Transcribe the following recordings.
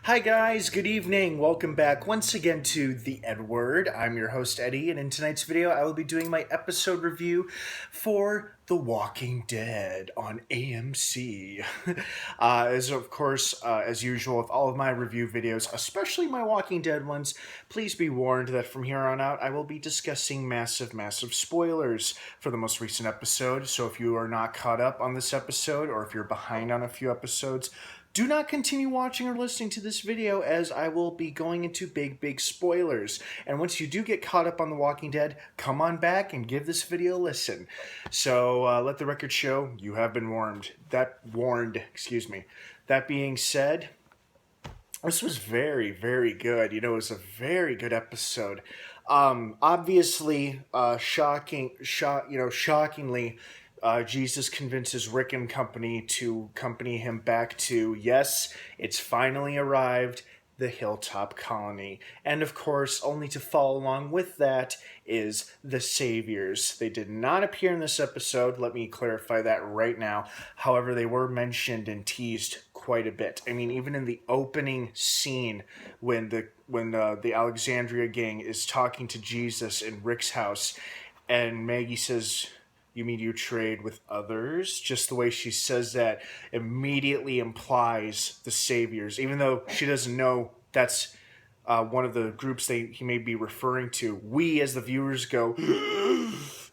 Hi guys, good evening. Welcome back once again to the EdWord. I'm your host Eddie, and in tonight's video I will be doing my episode review for The Walking Dead on AMC. As of course, as usual with all of my review videos, especially my Walking Dead ones, please be warned that from here on out I will be discussing massive spoilers for the most recent episode. So if you are not caught up on this episode, or if you're behind on a few episodes, do not continue watching or listening to this video, as I will be going into big spoilers. And once you do get caught up on The Walking Dead, come on back and give this video a listen. So let the record show you have been warned. Excuse me. That being said, this was very good. It was a very good episode. Obviously, shockingly, Jesus convinces Rick and company to accompany him back to, yes, it's finally arrived, the Hilltop Colony. And of course, only to follow along with that is the Saviors. They did not appear in this episode, let me clarify that right now. However, they were mentioned and teased quite a bit. I mean, even in the opening scene when the Alexandria gang is talking to Jesus in Rick's house, and Maggie says, "You mean you trade with others?" Just the way she says that immediately implies the Saviors, even though she doesn't know that's one of the groups he may be referring to. We, as the viewers, go,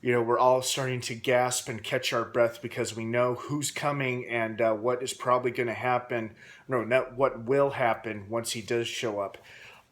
we're all starting to gasp and catch our breath because we know who's coming and what is probably going to happen. No, not what will happen once he does show up.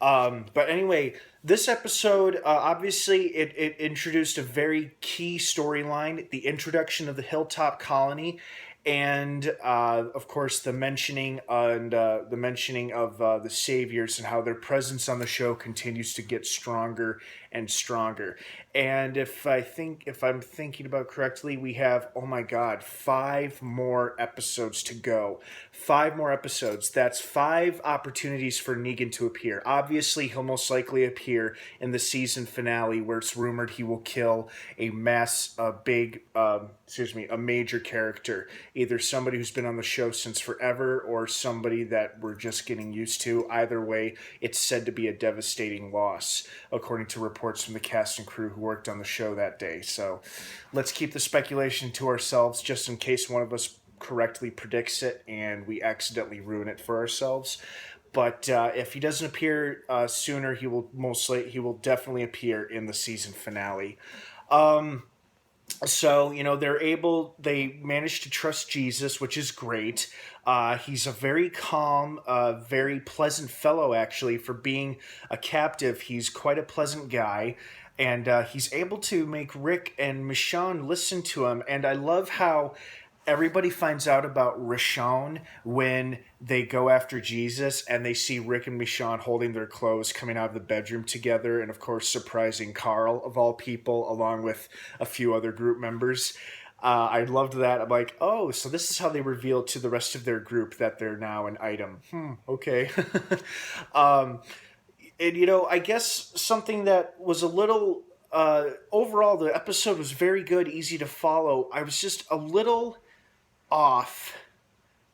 But anyway, this episode, obviously, it introduced a very key storyline, the introduction of the Hilltop Colony, and of course the mentioning of the Saviors and how their presence on the show continues to get stronger and stronger. And if I'm thinking about correctly, we have, oh my god, 5 more episodes to go. 5 more episodes. That's 5 opportunities for Negan to appear. Obviously, he'll most likely appear in the season finale, where it's rumored he will kill a major character. Either somebody who's been on the show since forever, or somebody that we're just getting used to. Either way, it's said to be a devastating loss, according to reports from the cast and crew who worked on the show that day. So let's keep the speculation to ourselves, just in case one of us correctly predicts it and we accidentally ruin it for ourselves. But if he doesn't appear sooner, he will definitely appear in the season finale. So, they managed to trust Jesus, which is great. He's a very calm, very pleasant fellow, actually. For being a captive, he's quite a pleasant guy. And he's able to make Rick and Michonne listen to him. And I love how everybody finds out about Michonne when they go after Jesus, and they see Rick and Michonne holding their clothes coming out of the bedroom together, and of course surprising Carl, of all people, along with a few other group members. I loved that. I'm like, oh, so this is how they revealed to the rest of their group that they're now an item. Okay. And I guess something that was a little overall, the episode was very good, easy to follow. I was just a little off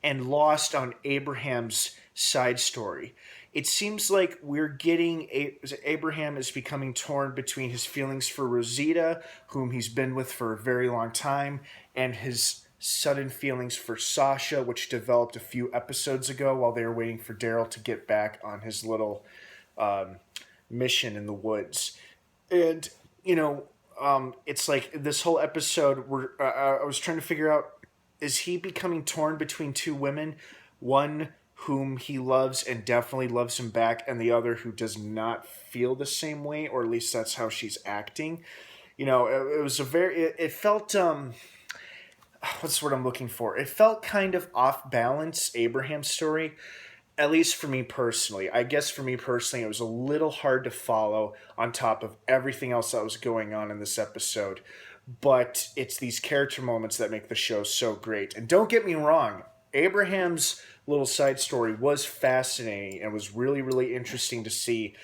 and lost on Abraham's side story. It seems like we're getting Abraham is becoming torn between his feelings for Rosita, whom he's been with for a very long time, and his sudden feelings for Sasha, which developed a few episodes ago while they were waiting for Daryl to get back on his little mission in the woods. And it's like this whole episode I was trying to figure out, is he becoming torn between 2 women, one whom he loves and definitely loves him back, and the other who does not feel the same way, or at least that's how she's acting. It was it felt what's the word I'm looking for? It felt kind of off balance, Abraham's story. At least for me personally. I guess for me personally, it was a little hard to follow on top of everything else that was going on in this episode. But it's these character moments that make the show so great. And don't get me wrong, Abraham's little side story was fascinating and was really, really interesting to see,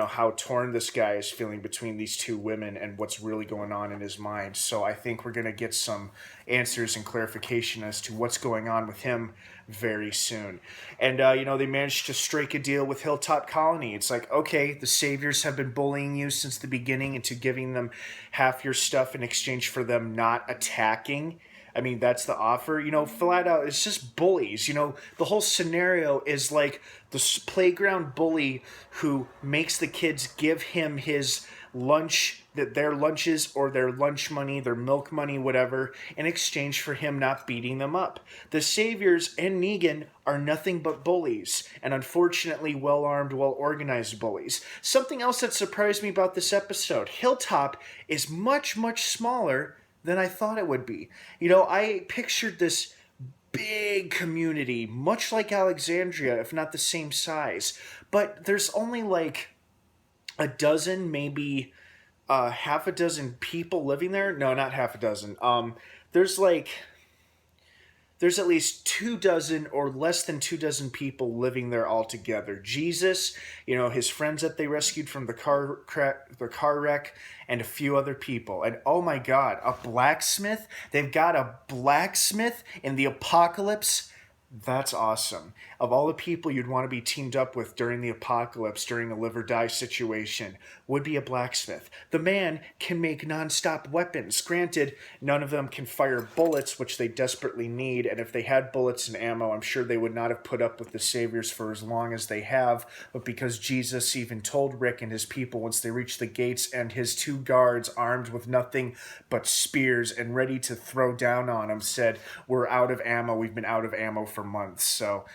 how torn this guy is feeling between these two women and what's really going on in his mind. So I think we're going to get some answers and clarification as to what's going on with him very soon. And, they managed to strike a deal with Hilltop Colony. It's like, okay, the Saviors have been bullying you since the beginning into giving them half your stuff in exchange for them not attacking. I mean, that's the offer. Flat out, it's just bullies. The whole scenario is like the playground bully who makes the kids give him his lunch, their lunches or their lunch money, their milk money, whatever, in exchange for him not beating them up. The Saviors and Negan are nothing but bullies, and unfortunately well-armed, well-organized bullies. Something else that surprised me about this episode, Hilltop is much, much smaller than I thought it would be. I pictured this big community, much like Alexandria, if not the same size. But there's only like a dozen, maybe half a dozen people living there. No, not half a dozen. There's at least 24 or less than 24 people living there altogether. Jesus, his friends that they rescued from the car wreck, and a few other people. And oh my God, a blacksmith? They've got a blacksmith in the apocalypse? That's awesome. Of all the people you'd want to be teamed up with during the apocalypse, during a live or die situation, would be a blacksmith. The man can make non-stop weapons. Granted, none of them can fire bullets, which they desperately need, and if they had bullets and ammo, I'm sure they would not have put up with the Saviors for as long as they have, but because Jesus even told Rick and his people once they reached the gates and his two guards, armed with nothing but spears and ready to throw down on him, said, "We're out of ammo. We've been out of ammo for months." So,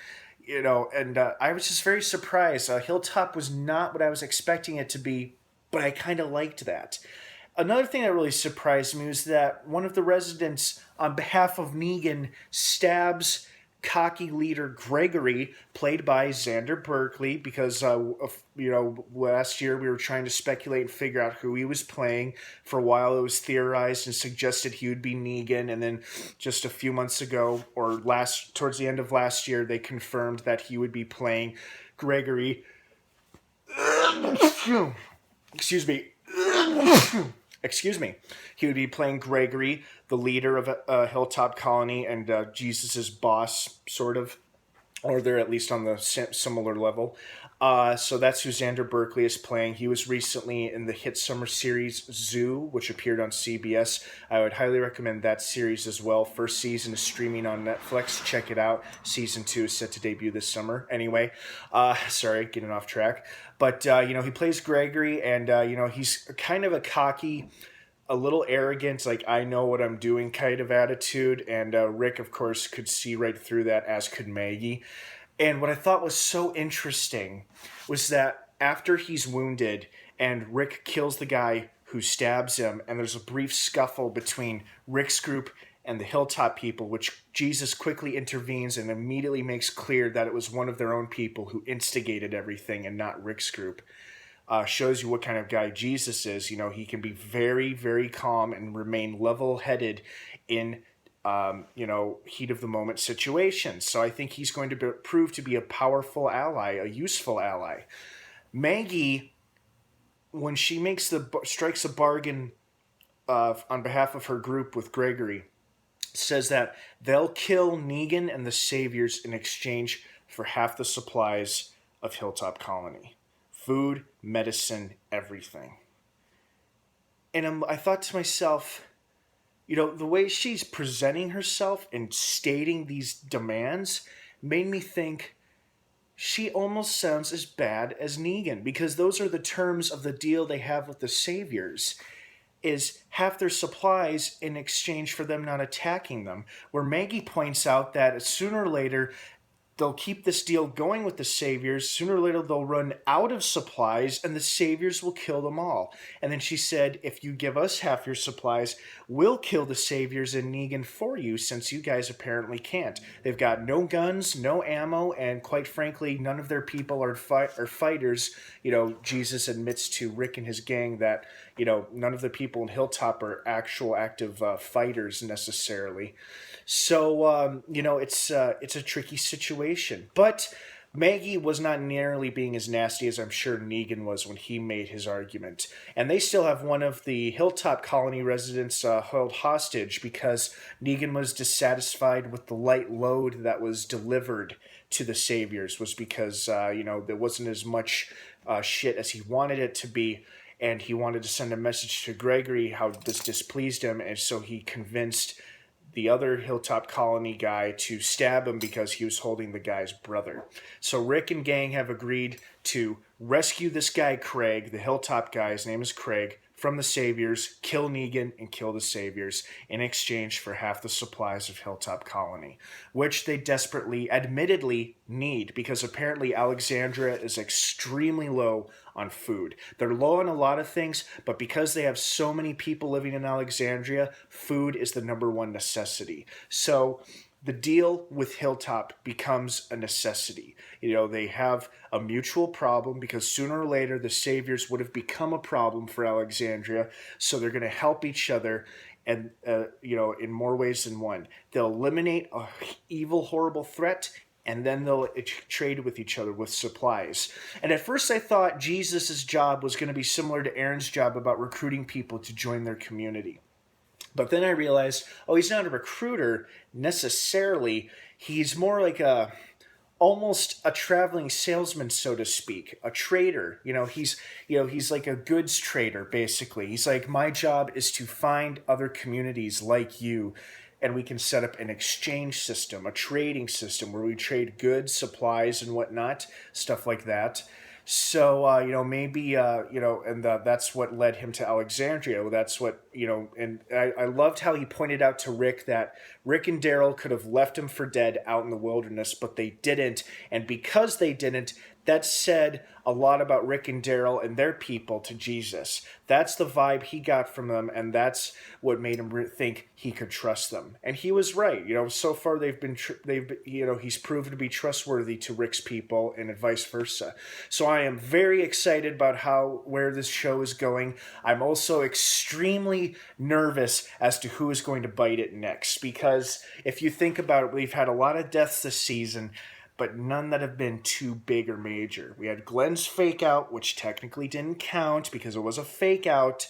I was just very surprised. Hilltop was not what I was expecting it to be, but I kind of liked that. Another thing that really surprised me was that one of the residents, on behalf of Negan, stabs cocky leader Gregory, played by Xander Berkeley, because last year we were trying to speculate and figure out who he was playing. For a while it was theorized and suggested he would be Negan, and then just a few months ago, or towards the end of last year, they confirmed that he would be playing Gregory. Excuse me. Excuse me. He would be playing Gregory, the leader of Hilltop Colony and Jesus' boss, sort of. Or they're at least on the similar level. So that's who Xander Berkeley is playing. He was recently in the hit summer series Zoo, which appeared on CBS. I would highly recommend that series as well. First season is streaming on Netflix. Check it out. Season 2 is set to debut this summer. Anyway, sorry, getting off track. But, he plays Gregory, and, he's kind of a cocky, a little arrogant, like, I know what I'm doing kind of attitude. And Rick, of course, could see right through that, as could Maggie. And what I thought was so interesting was that after he's wounded and Rick kills the guy who stabs him, and there's a brief scuffle between Rick's group and the Hilltop people, which Jesus quickly intervenes and immediately makes clear that it was one of their own people who instigated everything and not Rick's group. Shows you what kind of guy Jesus is. He can be very, very calm and remain level-headed in heat of the moment situations. So I think he's going to prove to be a powerful ally, a useful ally. Maggie, when she strikes a bargain on behalf of her group with Gregory, says that they'll kill Negan and the Saviors in exchange for half the supplies of Hilltop Colony. Food, medicine, everything. And I thought to myself, the way she's presenting herself and stating these demands made me think she almost sounds as bad as Negan, because those are the terms of the deal they have with the Saviors, is half their supplies in exchange for them not attacking them, where Maggie points out that sooner or later they'll keep this deal going with the Saviors. Sooner or later, they'll run out of supplies, and the Saviors will kill them all. And then she said, if you give us half your supplies, we'll kill the Saviors in Negan for you, since you guys apparently can't. They've got no guns, no ammo, and quite frankly, none of their people are fighters. Jesus admits to Rick and his gang that, none of the people in Hilltop are actual active fighters necessarily. So, it's a tricky situation. But Maggie was not nearly being as nasty as I'm sure Negan was when he made his argument. And they still have one of the Hilltop Colony residents held hostage because Negan was dissatisfied with the light load that was delivered to the Saviors, was because, there wasn't as much shit as he wanted it to be. And he wanted to send a message to Gregory how this displeased him, and so he convinced the other Hilltop Colony guy to stab him because he was holding the guy's brother. So Rick and gang have agreed to rescue this guy, Craig, the Hilltop guy, his name is Craig, from the Saviors, kill Negan, and kill the Saviors in exchange for half the supplies of Hilltop Colony, which they desperately, admittedly, need, because apparently Alexandria is extremely low on food. They're low on a lot of things, but because they have so many people living in Alexandria, food is the number one necessity. So the deal with Hilltop becomes a necessity. They have a mutual problem because sooner or later the Saviors would have become a problem for Alexandria, so they're going to help each other, and in more ways than one. They'll eliminate a evil, horrible threat, and then they'll trade with each other with supplies. And at first I thought Jesus' job was going to be similar to Aaron's job about recruiting people to join their community. But then I realized, he's not a recruiter necessarily. He's more like almost a traveling salesman, so to speak, a trader. He's like a goods trader, basically. He's like, my job is to find other communities like you, and we can set up an exchange system, a trading system where we trade goods, supplies, and whatnot, stuff like that. So, maybe, and that's what led him to Alexandria. That's what, and I loved how he pointed out to Rick that Rick and Daryl could have left him for dead out in the wilderness, but they didn't. And because they didn't, that said a lot about Rick and Daryl and their people to Jesus. That's the vibe he got from them, and that's what made him think he could trust them. And he was right. So far he's proven to be trustworthy to Rick's people, and vice versa. So I am very excited about where this show is going. I'm also extremely nervous as to who is going to bite it next, because if you think about it, we've had a lot of deaths this season, but none that have been too big or major. We had Glenn's fake out, which technically didn't count because it was a fake out.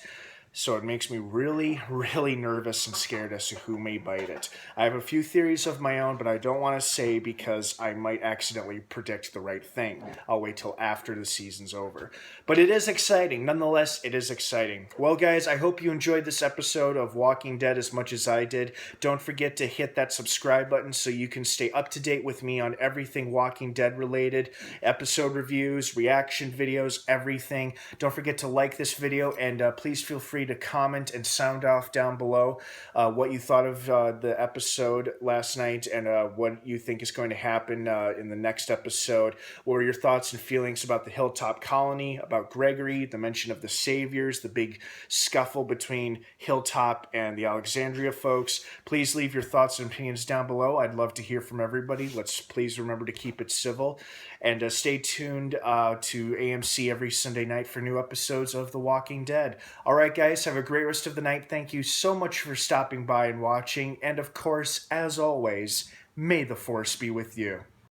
So it makes me really, really nervous and scared as to who may bite it. I have a few theories of my own, but I don't want to say because I might accidentally predict the right thing. I'll wait till after the season's over. But it is exciting. Nonetheless, it is exciting. Well, guys, I hope you enjoyed this episode of Walking Dead as much as I did. Don't forget to hit that subscribe button so you can stay up to date with me on everything Walking Dead related, episode reviews, reaction videos, everything. Don't forget to like this video, and please feel free to comment and sound off down below what you thought of the episode last night, and what you think is going to happen in the next episode. What are your thoughts and feelings about the Hilltop Colony, about Gregory, the mention of the Saviors, the big scuffle between Hilltop and the Alexandria folks? Please leave your thoughts and opinions down below. I'd love to hear from everybody. Let's please remember to keep it civil, and stay tuned to AMC every Sunday night for new episodes of The Walking Dead. All right, guys, have a great rest of the night. Thank you so much for stopping by and watching. And of course, as always, may the Force be with you.